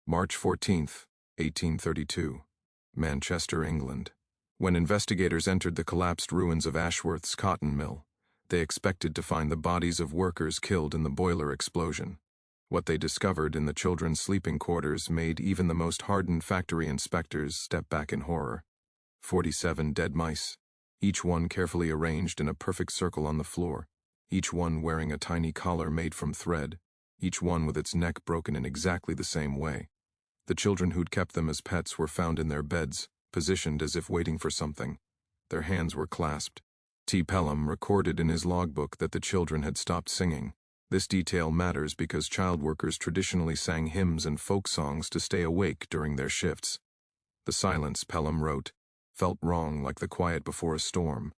March 14, 1832. Manchester, England. When investigators entered the collapsed ruins of Ashworth's cotton mill, they expected to find the bodies of workers killed in the boiler explosion. What they discovered in the children's sleeping quarters made even the most hardened factory inspectors step back in horror. 47 dead mice, each one carefully arranged in a perfect circle on the floor, each one wearing a tiny collar made from thread, each one with its neck broken in exactly the same way. The children who'd kept them as pets were found in their beds, positioned as if waiting for something. Their hands were clasped. T. Pelham recorded in his logbook that the children had stopped singing. This detail matters because child workers traditionally sang hymns and folk songs to stay awake during their shifts. The silence, Pelham wrote, felt wrong like the quiet before a storm.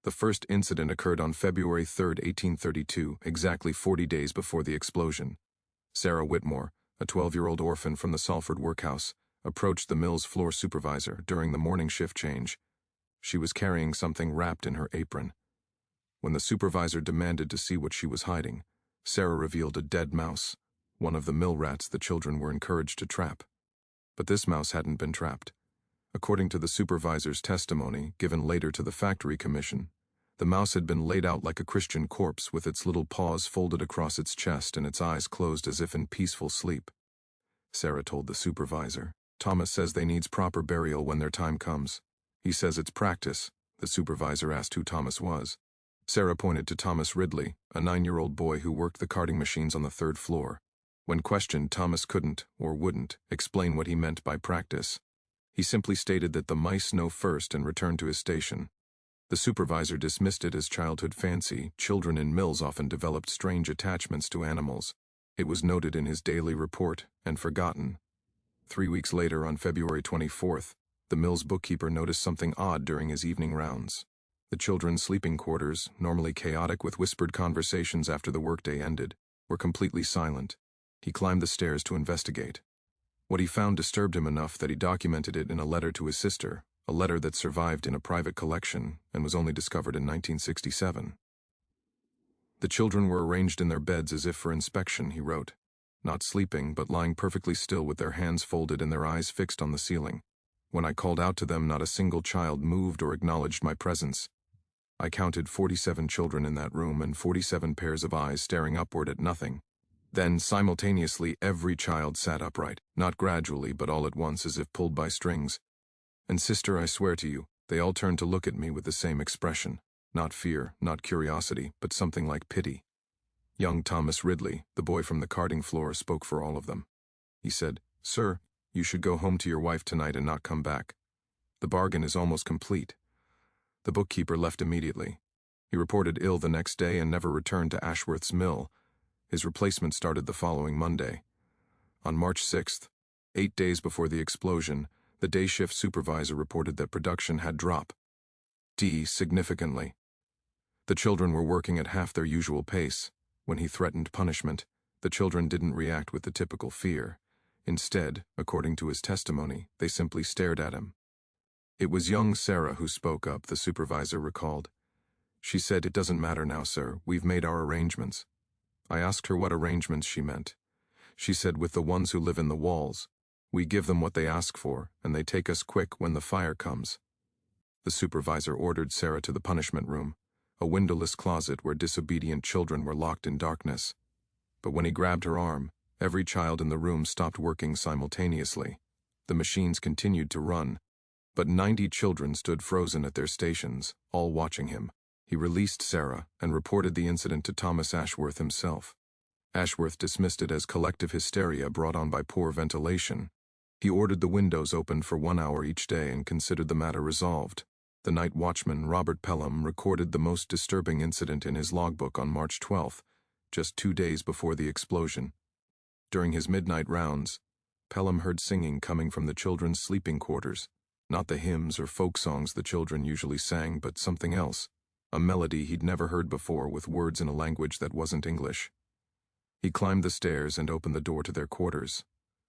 The first incident occurred on February 3, 1832, exactly 40 days before the explosion. Sarah Whitmore, a 12-year-old orphan from the Salford workhouse, approached the mill's floor supervisor during the morning shift change. She was carrying something wrapped in her apron. When the supervisor demanded to see what she was hiding, Sarah revealed a dead mouse, one of the mill rats the children were encouraged to trap. But this mouse hadn't been trapped. According to the supervisor's testimony, given later to the factory commission, the mouse had been laid out like a Christian corpse with its little paws folded across its chest and its eyes closed as if in peaceful sleep. Sarah told the supervisor, "Thomas says they needs proper burial when their time comes. He says it's practice." The supervisor asked who Thomas was. Sarah pointed to Thomas Ridley, a 9-year-old boy who worked the carding machines on the 3rd floor. When questioned, Thomas couldn't, or wouldn't, explain what he meant by practice. He simply stated that the mice know first and returned to his station. The supervisor dismissed it as childhood fancy. Children in mills often developed strange attachments to animals. It was noted in his daily report and forgotten. 3 weeks later, on February 24th, the mill's bookkeeper noticed something odd during his evening rounds. The children's sleeping quarters, normally chaotic with whispered conversations after the workday ended, were completely silent. He climbed the stairs to investigate. What he found disturbed him enough that he documented it in a letter to his sister, a letter that survived in a private collection and was only discovered in 1967. The children were arranged in their beds as if for inspection, he wrote. Not sleeping, but lying perfectly still with their hands folded and their eyes fixed on the ceiling. When I called out to them, not a single child moved or acknowledged my presence. I counted 47 children in that room and 47 pairs of eyes staring upward at nothing. Then, simultaneously, every child sat upright, not gradually, but all at once as if pulled by strings. And sister, I swear to you, they all turned to look at me with the same expression. Not fear, not curiosity, but something like pity. Young Thomas Ridley, the boy from the carding floor, spoke for all of them. He said, "Sir, you should go home to your wife tonight and not come back. The bargain is almost complete." The bookkeeper left immediately. He reported ill the next day and never returned to Ashworth's mill. His replacement started the following Monday. On March 6th, 8 days before the explosion, the day shift supervisor reported that production had dropped significantly. The children were working at half their usual pace. When he threatened punishment, the children didn't react with the typical fear. Instead, according to his testimony, they simply stared at him. It was young Sarah who spoke up, the supervisor recalled. She said, "It doesn't matter now, sir. We've made our arrangements." I asked her what arrangements she meant. She said, "With the ones who live in the walls. We give them what they ask for, and they take us quick when the fire comes." The supervisor ordered Sarah to the punishment room, a windowless closet where disobedient children were locked in darkness. But when he grabbed her arm, every child in the room stopped working simultaneously. The machines continued to run, but 90 children stood frozen at their stations, all watching him. He released Sarah and reported the incident to Thomas Ashworth himself. Ashworth dismissed it as collective hysteria brought on by poor ventilation. He ordered the windows opened for 1 hour each day and considered the matter resolved. The night watchman, Robert Pelham, recorded the most disturbing incident in his logbook on March 12th, just 2 days before the explosion. During his midnight rounds, Pelham heard singing coming from the children's sleeping quarters. Not the hymns or folk songs the children usually sang, but something else. A melody he'd never heard before with words in a language that wasn't English. He climbed the stairs and opened the door to their quarters.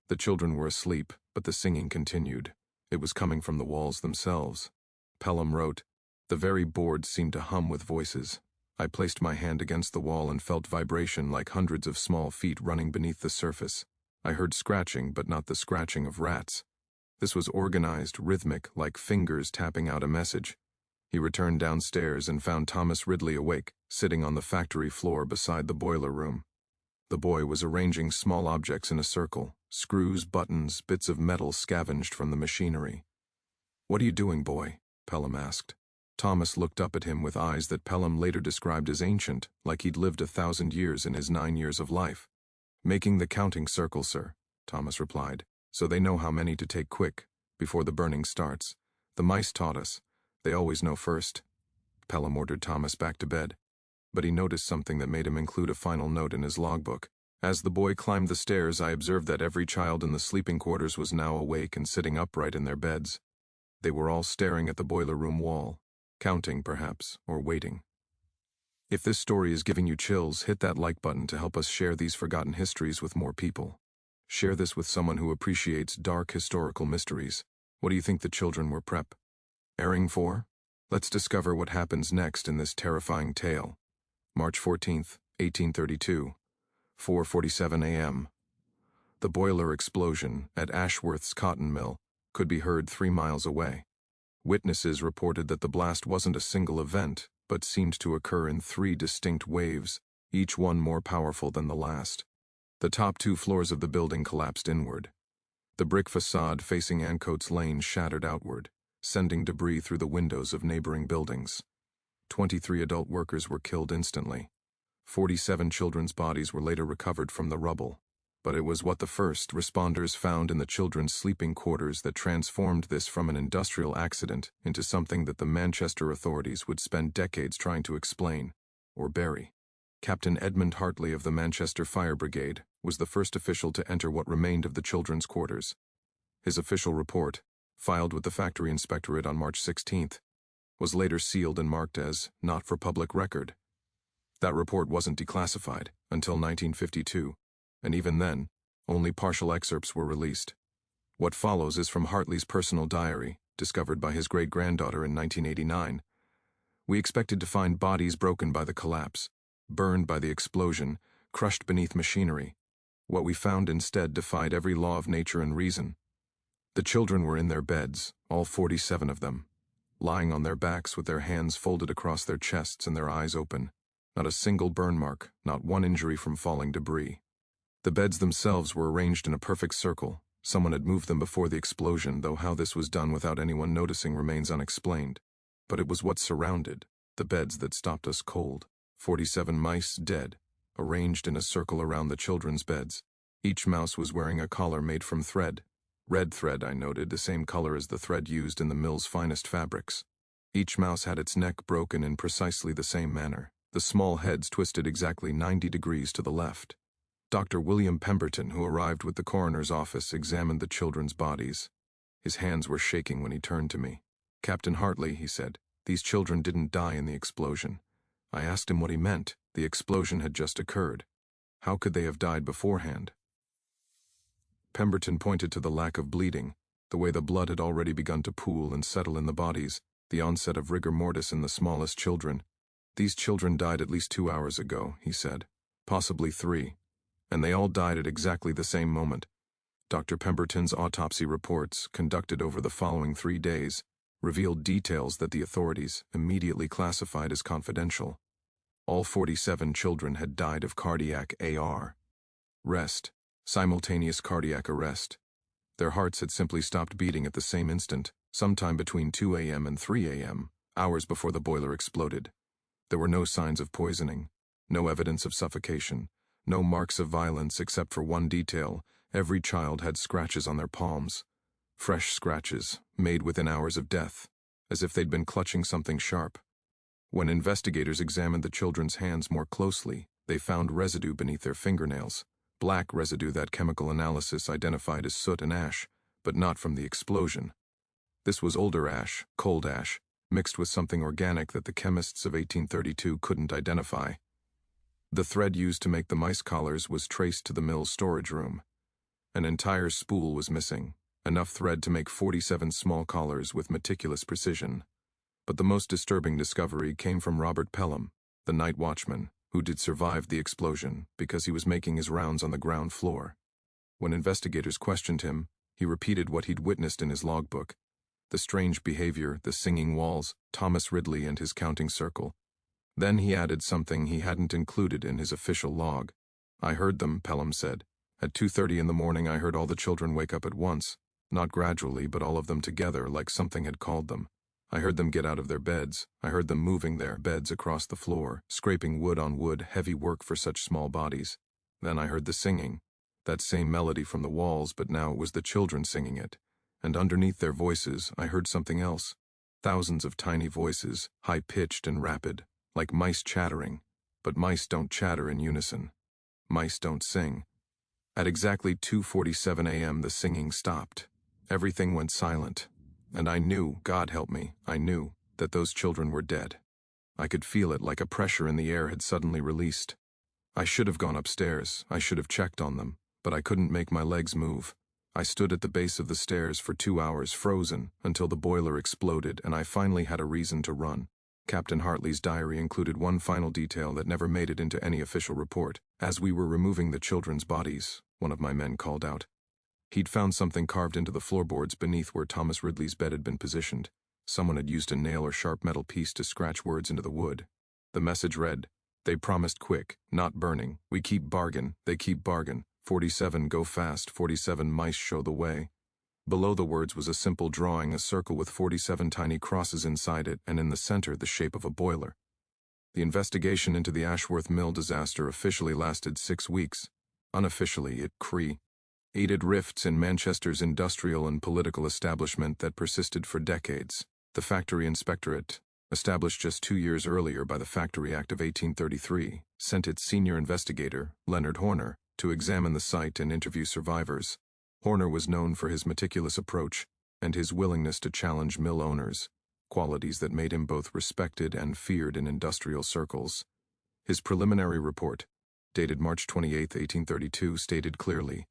The children were asleep, but the singing continued. It was coming from the walls themselves. Pelham wrote, "The very boards seemed to hum with voices. I placed my hand against the wall and felt vibration like hundreds of small feet running beneath the surface. I heard scratching, but not the scratching of rats. This was organized, rhythmic, like fingers tapping out a message. He returned downstairs and found Thomas Ridley awake, sitting on the factory floor beside the boiler room. The boy was arranging small objects in a circle, screws, buttons, bits of metal scavenged from the machinery. "What are you doing, boy?" Pelham asked. Thomas looked up at him with eyes that Pelham later described as ancient, like he'd lived 1,000 years in his 9 years of life. "Making the counting circle, sir," Thomas replied, "so they know how many to take quick, before the burning starts. The mice taught us. They always know first." Pelham ordered Thomas back to bed, but he noticed something that made him include a final note in his logbook. "As the boy climbed the stairs, I observed that every child in the sleeping quarters was now awake and sitting upright in their beds. They were all staring at the boiler room wall, counting, perhaps, or waiting." If this story is giving you chills, hit that like button to help us share these forgotten histories with more people. Share this with someone who appreciates dark historical mysteries. What do you think the children were preparing for? Let's discover what happens next in this terrifying tale. March 14th, 1832, 4:47 a.m. The boiler explosion at Ashworth's cotton mill could be heard 3 miles away. Witnesses reported that the blast wasn't a single event, but seemed to occur in 3 distinct waves, each one more powerful than the last. The top 2 floors of the building collapsed inward. The brick facade facing Ancoats Lane shattered outward, sending debris through the windows of neighboring buildings. 23 adult workers were killed instantly. 47 children's bodies were later recovered from the rubble. But it was what the first responders found in the children's sleeping quarters that transformed this from an industrial accident into something that the Manchester authorities would spend decades trying to explain, or bury. Captain Edmund Hartley of the Manchester Fire Brigade was the first official to enter what remained of the children's quarters. His official report, filed with the factory inspectorate on March 16th, was later sealed and marked as not for public record. That report wasn't declassified until 1952, and even then, only partial excerpts were released. What follows is from Hartley's personal diary, discovered by his great-granddaughter in 1989. "We expected to find bodies broken by the collapse, burned by the explosion, crushed beneath machinery. What we found instead defied every law of nature and reason. The children were in their beds, all 47 of them, lying on their backs with their hands folded across their chests and their eyes open. Not a single burn mark, not one injury from falling debris. The beds themselves were arranged in a perfect circle. Someone had moved them before the explosion, though how this was done without anyone noticing remains unexplained. But it was what surrounded the beds that stopped us cold. 47 mice dead, arranged in a circle around the children's beds. Each mouse was wearing a collar made from thread. Red thread, I noted, the same color as the thread used in the mill's finest fabrics. Each mouse had its neck broken in precisely the same manner, the small heads twisted exactly 90 degrees to the left. Dr. William Pemberton, who arrived with the coroner's office, examined the children's bodies. His hands were shaking when he turned to me. "Captain Hartley," he said, "these children didn't die in the explosion." I asked him what he meant. The explosion had just occurred. How could they have died beforehand? Pemberton pointed to the lack of bleeding, the way the blood had already begun to pool and settle in the bodies, the onset of rigor mortis in the smallest children. "These children died at least 2 hours ago," he said, "possibly 3. And they all died at exactly the same moment." Dr. Pemberton's autopsy reports, conducted over the following 3 days, revealed details that the authorities immediately classified as confidential. All 47 children had died of cardiac arrest, simultaneous cardiac arrest. Their hearts had simply stopped beating at the same instant, sometime between 2 a.m. and 3 a.m., hours before the boiler exploded. There were no signs of poisoning, no evidence of suffocation, no marks of violence except for one detail: every child had scratches on their palms. Fresh scratches, made within hours of death, as if they'd been clutching something sharp. When investigators examined the children's hands more closely, they found residue beneath their fingernails, black residue that chemical analysis identified as soot and ash, but not from the explosion. This was older ash, cold ash, mixed with something organic that the chemists of 1832 couldn't identify. The thread used to make the mice collars was traced to the mill's storage room. An entire spool was missing, enough thread to make 47 small collars with meticulous precision. But the most disturbing discovery came from Robert Pelham, the night watchman, who did survive the explosion because he was making his rounds on the ground floor. When investigators questioned him, he repeated what he'd witnessed in his logbook. The strange behavior, the singing walls, Thomas Ridley and his counting circle. Then he added something he hadn't included in his official log. "I heard them," Pelham said. "At 2:30 in the morning I heard all the children wake up at once, not gradually but all of them together like something had called them. I heard them get out of their beds. I heard them moving their beds across the floor, scraping wood on wood, heavy work for such small bodies. Then I heard the singing. That same melody from the walls, but now it was the children singing it. And underneath their voices, I heard something else. Thousands of tiny voices, high-pitched and rapid, like mice chattering. But mice don't chatter in unison. Mice don't sing." At exactly 2:47 a.m. the singing stopped. Everything went silent. And I knew, God help me, I knew, that those children were dead. I could feel it like a pressure in the air had suddenly released. I should have gone upstairs, I should have checked on them, but I couldn't make my legs move. I stood at the base of the stairs for 2 hours frozen until the boiler exploded and I finally had a reason to run. Captain Hartley's diary included one final detail that never made it into any official report. As we were removing the children's bodies, one of my men called out. He'd found something carved into the floorboards beneath where Thomas Ridley's bed had been positioned. Someone had used a nail or sharp metal piece to scratch words into the wood. The message read, "They promised quick, not burning. We keep bargain, they keep bargain. 47 go fast, 47 mice show the way." Below the words was a simple drawing, a circle with 47 tiny crosses inside it, and in the center the shape of a boiler. The investigation into the Ashworth Mill disaster officially lasted 6 weeks. Unofficially, it created rifts in Manchester's industrial and political establishment that persisted for decades. The Factory Inspectorate, established just 2 years earlier by the Factory Act of 1833, sent its senior investigator, Leonard Horner, to examine the site and interview survivors. Horner was known for his meticulous approach and his willingness to challenge mill owners, qualities that made him both respected and feared in industrial circles. His preliminary report, dated March 28, 1832, stated clearly,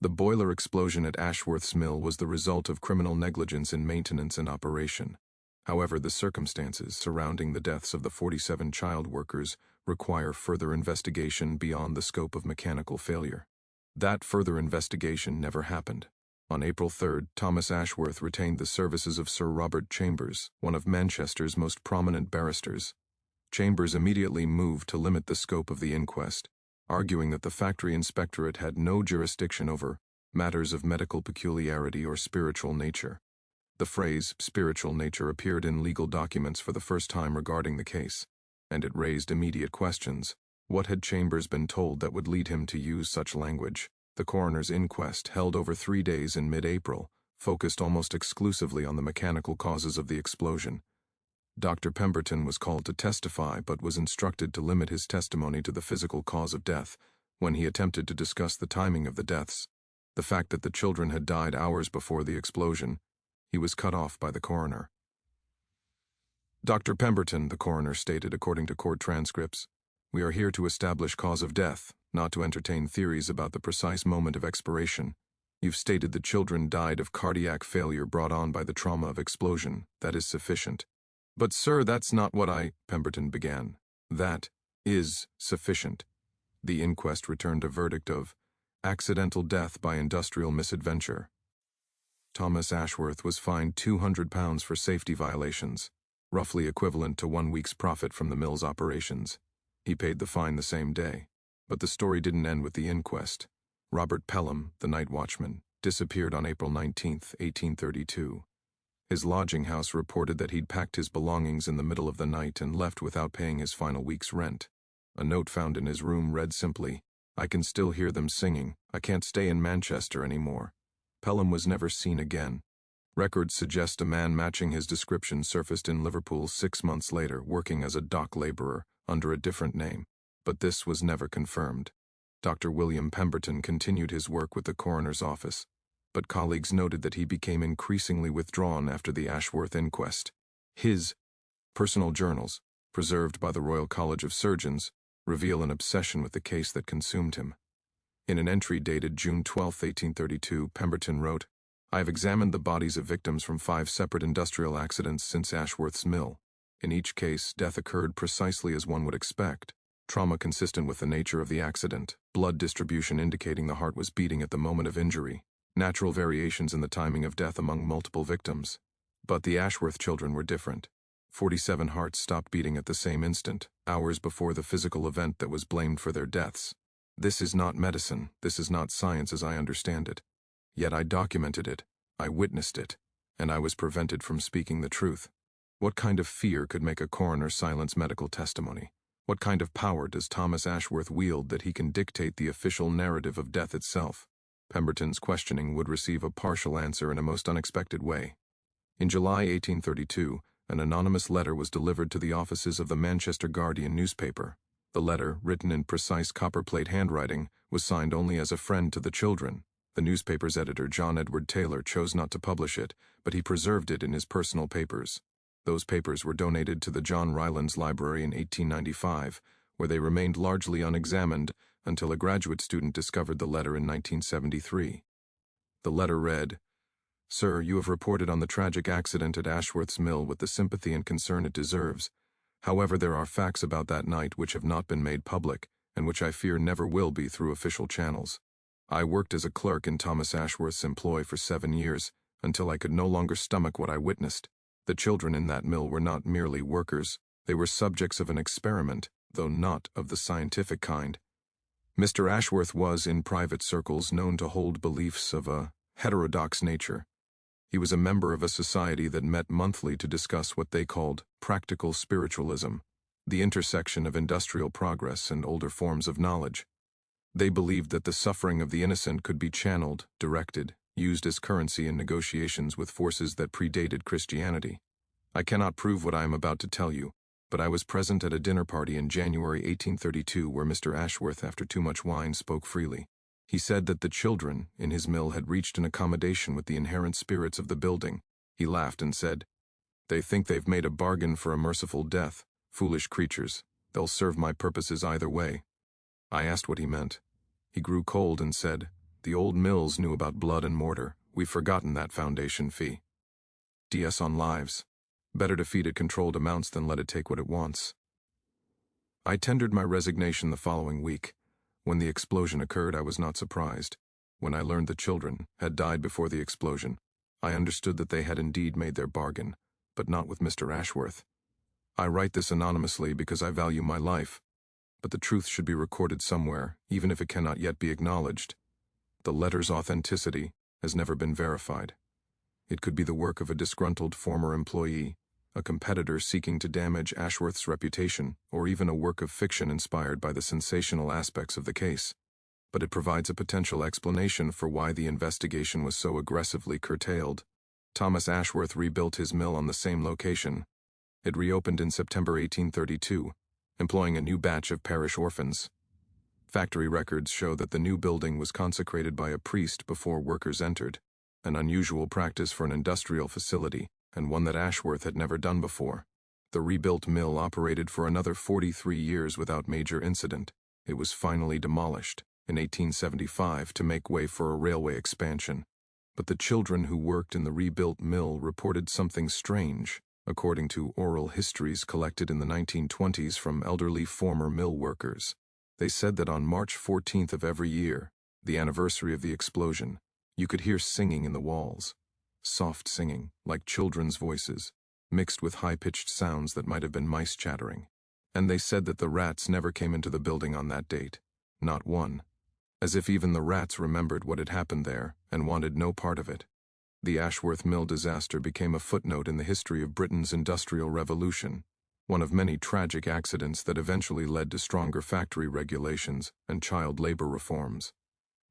"The boiler explosion at Ashworth's Mill was the result of criminal negligence in maintenance and operation. However, the circumstances surrounding the deaths of the 47 child workers require further investigation beyond the scope of mechanical failure." That further investigation never happened. On April 3, Thomas Ashworth retained the services of Sir Robert Chambers, one of Manchester's most prominent barristers. Chambers immediately moved to limit the scope of the inquest, arguing that the Factory Inspectorate had no jurisdiction over matters of medical peculiarity or spiritual nature. The phrase spiritual nature appeared in legal documents for the first time regarding the case, and it raised immediate questions. What had Chambers been told that would lead him to use such language? The coroner's inquest, held over 3 days in mid-April, focused almost exclusively on the mechanical causes of the explosion. Dr. Pemberton was called to testify but was instructed to limit his testimony to the physical cause of death. When he attempted to discuss the timing of the deaths, the fact that the children had died hours before the explosion, he was cut off by the coroner. "Dr. Pemberton," the coroner stated according to court transcripts, "we are here to establish cause of death, not to entertain theories about the precise moment of expiration. You've stated the children died of cardiac failure brought on by the trauma of explosion. That is sufficient." "But sir, that's not what Pemberton began. "That is sufficient." The inquest returned a verdict of accidental death by industrial misadventure. Thomas Ashworth was fined £200 for safety violations, roughly equivalent to 1 week's profit from the mill's operations. He paid the fine the same day. But the story didn't end with the inquest. Robert Pelham, the night watchman, disappeared on April 19, 1832. His lodging house reported that he'd packed his belongings in the middle of the night and left without paying his final week's rent. A note found in his room read simply, "I can still hear them singing. I can't stay in Manchester anymore." Pelham was never seen again. Records suggest a man matching his description surfaced in Liverpool 6 months later, working as a dock laborer under a different name, but this was never confirmed. Dr. William Pemberton continued his work with the coroner's office, but colleagues noted that he became increasingly withdrawn after the Ashworth inquest. His personal journals, preserved by the Royal College of Surgeons, reveal an obsession with the case that consumed him. In an entry dated June 12, 1832, Pemberton wrote, "I have examined the bodies of victims from 5 separate industrial accidents since Ashworth's Mill. In each case, death occurred precisely as one would expect. Trauma consistent with the nature of the accident, blood distribution indicating the heart was beating at the moment of injury, natural variations in the timing of death among multiple victims. But the Ashworth children were different. 47 hearts stopped beating at the same instant, hours before the physical event that was blamed for their deaths. This is not medicine, this is not science as I understand it. Yet I documented it, I witnessed it, and I was prevented from speaking the truth. What kind of fear could make a coroner silence medical testimony? What kind of power does Thomas Ashworth wield that he can dictate the official narrative of death itself? Pemberton's questioning would receive a partial answer in a most unexpected way. In July 1832, an anonymous letter was delivered to the offices of the Manchester Guardian newspaper. The letter, written in precise copperplate handwriting, was signed only as a friend to the children. The newspaper's editor, John Edward Taylor, chose not to publish it, but he preserved it in his personal papers. Those papers were donated to the John Rylands Library in 1895, where they remained largely unexamined until a graduate student discovered the letter in 1973. The letter read, "Sir, you have reported on the tragic accident at Ashworth's Mill with the sympathy and concern it deserves. However, there are facts about that night which have not been made public, and which I fear never will be through official channels. I worked as a clerk in Thomas Ashworth's employ for 7 years, until I could no longer stomach what I witnessed. The children in that mill were not merely workers, they were subjects of an experiment, though not of the scientific kind. Mr. Ashworth was, in private circles, known to hold beliefs of a heterodox nature. He was a member of a society that met monthly to discuss what they called practical spiritualism, the intersection of industrial progress and older forms of knowledge. They believed that the suffering of the innocent could be channeled, directed, used as currency in negotiations with forces that predated Christianity. I cannot prove what I am about to tell you, but I was present at a dinner party in January 1832 where Mr. Ashworth, after too much wine, spoke freely. He said that the children in his mill had reached an accommodation with the inherent spirits of the building. He laughed and said, "They think they've made a bargain for a merciful death. Foolish creatures. They'll serve my purposes either way." I asked what he meant. He grew cold and said, "The old mills knew about blood and mortar. We've forgotten that foundation fee. DS on lives. Better to feed it controlled amounts than let it take what it wants." I tendered my resignation the following week. When the explosion occurred, I was not surprised. When I learned the children had died before the explosion, I understood that they had indeed made their bargain, but not with Mr. Ashworth. I write this anonymously because I value my life, but the truth should be recorded somewhere, even if it cannot yet be acknowledged. The letter's authenticity has never been verified. It could be the work of a disgruntled former employee, a competitor seeking to damage Ashworth's reputation, or even a work of fiction inspired by the sensational aspects of the case. But it provides a potential explanation for why the investigation was so aggressively curtailed. Thomas Ashworth rebuilt his mill on the same location. It reopened in September 1832, employing a new batch of parish orphans. Factory records show that the new building was consecrated by a priest before workers entered, an unusual practice for an industrial facility, and one that Ashworth had never done before. The rebuilt mill operated for another 43 years without major incident. It was finally demolished in 1875 to make way for a railway expansion. But the children who worked in the rebuilt mill reported something strange, according to oral histories collected in the 1920s from elderly former mill workers. They said that on March 14th of every year, the anniversary of the explosion, you could hear singing in the walls. Soft singing, like children's voices, mixed with high-pitched sounds that might have been mice chattering. And they said that the rats never came into the building on that date. Not one. As if even the rats remembered what had happened there and wanted no part of it. The Ashworth Mill disaster became a footnote in the history of Britain's Industrial Revolution, one of many tragic accidents that eventually led to stronger factory regulations and child labor reforms.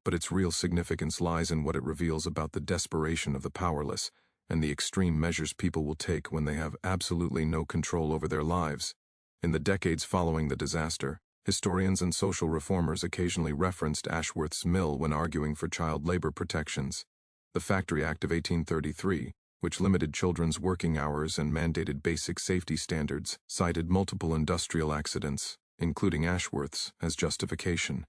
But its real significance lies in what it reveals about the desperation of the powerless and the extreme measures people will take when they have absolutely no control over their lives. In the decades following the disaster, historians and social reformers occasionally referenced Ashworth's Mill when arguing for child labor protections. The Factory Act of 1833, which limited children's working hours and mandated basic safety standards, cited multiple industrial accidents, including Ashworth's, as justification.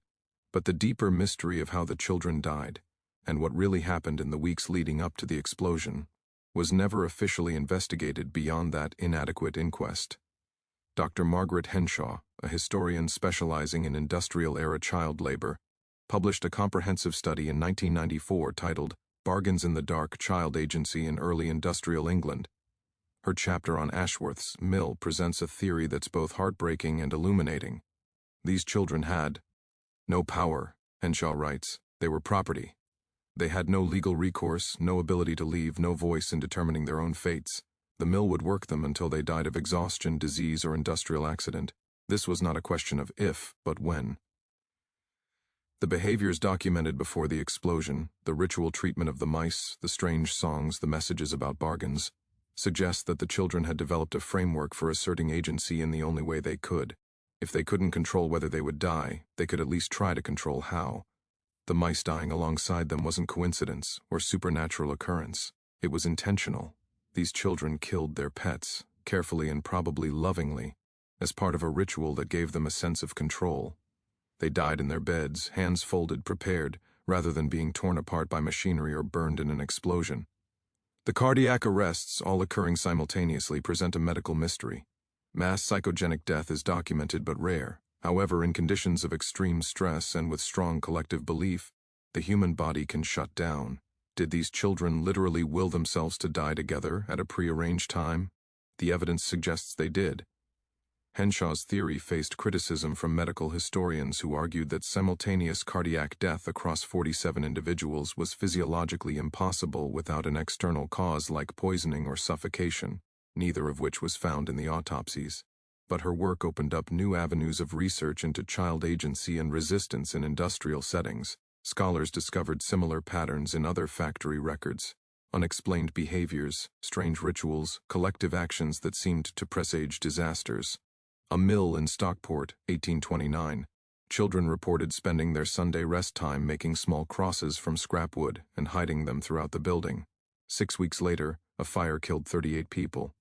But the deeper mystery of how the children died, and what really happened in the weeks leading up to the explosion, was never officially investigated beyond that inadequate inquest. Dr. Margaret Henshaw, a historian specializing in industrial-era child labor, published a comprehensive study in 1994 titled Bargains in the Dark: Child Agency in Early Industrial England. Her chapter on Ashworth's Mill presents a theory that's both heartbreaking and illuminating. These children had no power, Henshaw writes. They were property. They had no legal recourse, no ability to leave, no voice in determining their own fates. The mill would work them until they died of exhaustion, disease, or industrial accident. This was not a question of if, but when. The behaviors documented before the explosion, the ritual treatment of the mice, the strange songs, the messages about bargains, suggest that the children had developed a framework for asserting agency in the only way they could. If they couldn't control whether they would die, they could at least try to control how. The mice dying alongside them wasn't coincidence or supernatural occurrence. It was intentional. These children killed their pets, carefully and probably lovingly, as part of a ritual that gave them a sense of control. They died in their beds, hands folded, prepared, rather than being torn apart by machinery or burned in an explosion. The cardiac arrests, all occurring simultaneously, present a medical mystery. Mass psychogenic death is documented but rare. However, in conditions of extreme stress and with strong collective belief, the human body can shut down. Did these children literally will themselves to die together at a prearranged time? The evidence suggests they did. Henshaw's theory faced criticism from medical historians who argued that simultaneous cardiac death across 47 individuals was physiologically impossible without an external cause like poisoning or suffocation, neither of which was found in the autopsies. But her work opened up new avenues of research into child agency and resistance in industrial settings. Scholars discovered similar patterns in other factory records, unexplained behaviors, strange rituals, collective actions that seemed to presage disasters. A mill in Stockport, 1829. Children reported spending their Sunday rest time making small crosses from scrap wood and hiding them throughout the building. 6 weeks later, a fire killed 38 people.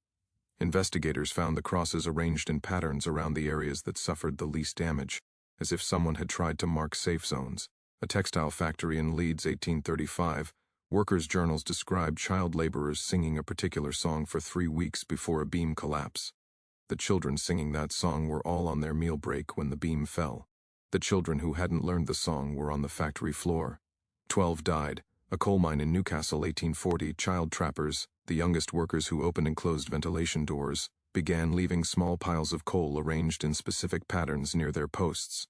Investigators found the crosses arranged in patterns around the areas that suffered the least damage, as if someone had tried to mark safe zones. A textile factory in Leeds, 1835, workers' journals described child laborers singing a particular song for 3 weeks before a beam collapse. The children singing that song were all on their meal break when the beam fell. The children who hadn't learned the song were on the factory floor. 12 died. A coal mine in Newcastle, 1840, child trappers, the youngest workers who opened and closed ventilation doors, began leaving small piles of coal arranged in specific patterns near their posts.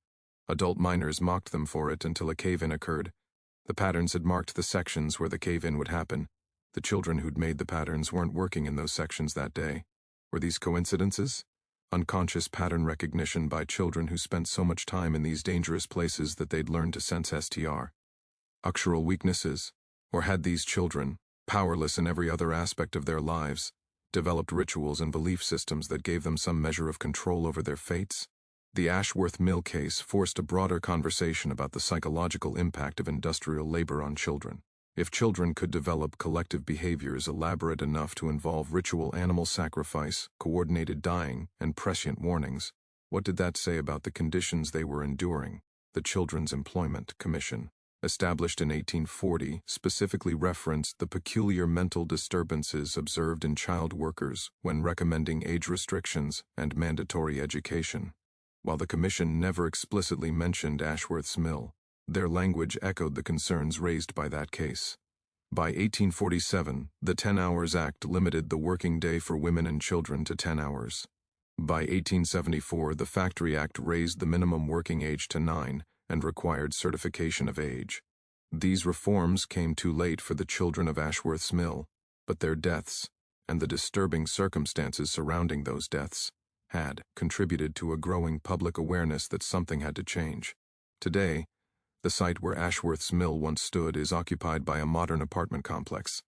Adult miners mocked them for it until a cave-in occurred. The patterns had marked the sections where the cave-in would happen. The children who'd made the patterns weren't working in those sections that day. Were these coincidences? Unconscious pattern recognition by children who spent so much time in these dangerous places that they'd learned to sense STR. Structural weaknesses? Or had these children, powerless in every other aspect of their lives, developed rituals and belief systems that gave them some measure of control over their fates? The Ashworth Mill case forced a broader conversation about the psychological impact of industrial labor on children. If children could develop collective behaviors elaborate enough to involve ritual animal sacrifice, coordinated dying, and prescient warnings, what did that say about the conditions they were enduring? The Children's Employment Commission, established in 1840, specifically referenced the peculiar mental disturbances observed in child workers when recommending age restrictions and mandatory education. While the Commission never explicitly mentioned Ashworth's Mill, their language echoed the concerns raised by that case. By 1847, the 10 Hours Act limited the working day for women and children to 10 hours. By 1874, the Factory Act raised the minimum working age to 9 and required certification of age. These reforms came too late for the children of Ashworth's Mill, but their deaths, and the disturbing circumstances surrounding those deaths, had contributed to a growing public awareness that something had to change. Today, the site where Ashworth's Mill once stood is occupied by a modern apartment complex.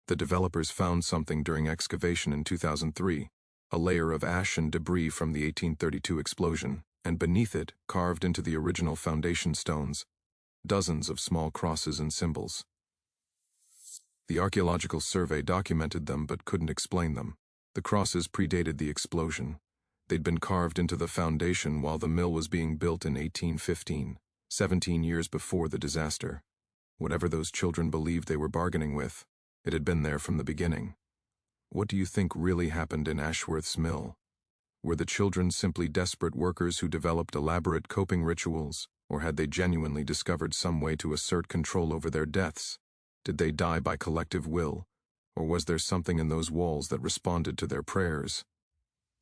The developers found something during excavation in 2003, a layer of ash and debris from the 1832 explosion, and beneath it, carved into the original foundation stones, dozens of small crosses and symbols. The archaeological survey documented them but couldn't explain them. The crosses predated the explosion. They'd been carved into the foundation while the mill was being built in 1815. 17 years before the disaster. Whatever those children believed they were bargaining with, it had been there from the beginning. What do you think really happened in Ashworth's Mill? Were the children simply desperate workers who developed elaborate coping rituals, or had they genuinely discovered some way to assert control over their deaths? Did they die by collective will, or was there something in those walls that responded to their prayers?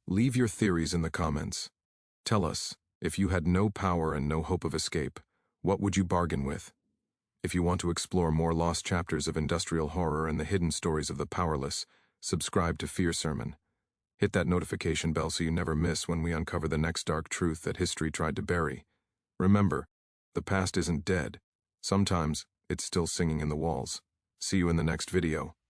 Leave your theories in the comments. Tell us, if you had no power and no hope of escape, what would you bargain with? If you want to explore more lost chapters of industrial horror and the hidden stories of the powerless, subscribe to Fear Sermon. Hit that notification bell so you never miss when we uncover the next dark truth that history tried to bury. Remember, the past isn't dead. Sometimes, it's still singing in the walls. See you in the next video.